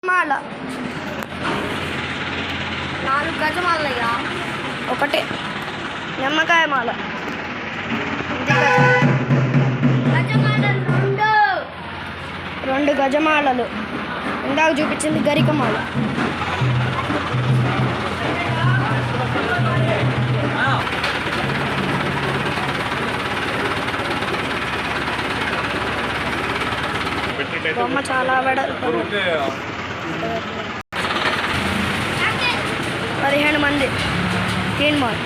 మాల 4 గజమాలయ్యా. ఒకటే నిమ్మకాయ మాల. రెండు గజమాలలు. ఇందాక చూపించింది గరికమాల. బొమ్మ చాలా వెడల్పు. 15 మంది. తీన్ మాల్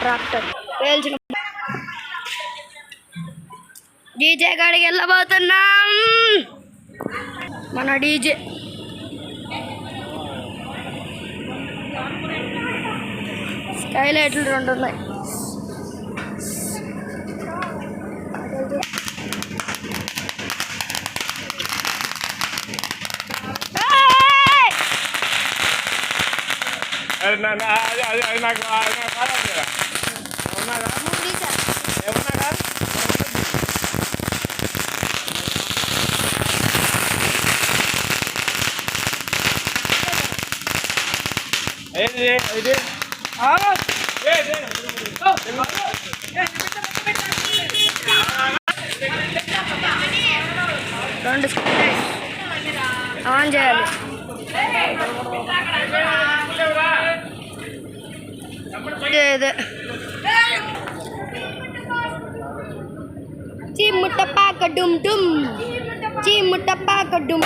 ట్రాక్టర్ పేల్చిన. డీజే కాడికి వెళ్ళబోతున్నాం. మన డీజే స్కై లైట్లు 2 ఉన్నాయి. రెండు ఆన్ చేయాలి. చీముట్ట పాక డుమ్ డుమ్. చీముట్ట పాక డుమ్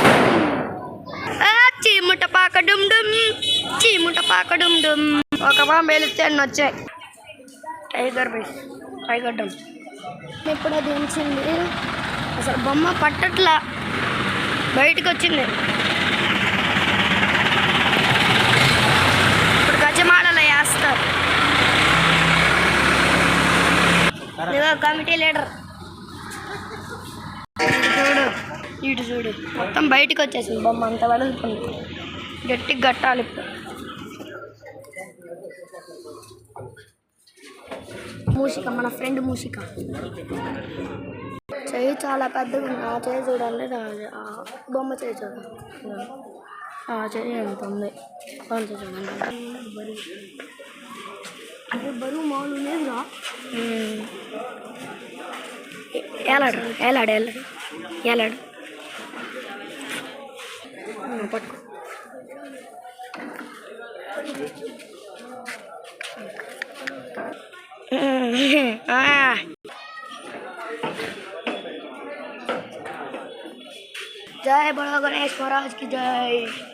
చీముట్ట పాక డుమ్ డుమ్. చీముట్ట పాక డుమ్ డుమ్. ఒక బాంబు వెళితే అన్నీ వచ్చాయి. టైగర్ డమ్ ఎప్పుడో దించింది. అసలు బొమ్మ పట్టట్లా, బయటకు వచ్చింది. ఇప్పుడు గజమాలలో వేస్తారు. కమిటీ లీడర్ చూడు, ఇటు చూడు, మొత్తం బయటకు వచ్చేసింది బొమ్మ. అంత వెడల్పుంది. గట్టిగా కట్టాలి ఇప్పుడు. మూషిక, మన ఫ్రెండ్ మూషిక. చెయ్యి చాలా పెద్దగా ఉంది. ఆ చెయ్యి చూడండి, బొమ్మ చెయ్యి చూడండి. ఆ చెయ్యి ఎంత ఉంది. చూడండి, బరువు మామూలు లేదుగా. ఏలాడు ఏలాడు ఏలాడు ఏలాడు పట్టుకో. जय बड़ा गणेश महाराज की जय।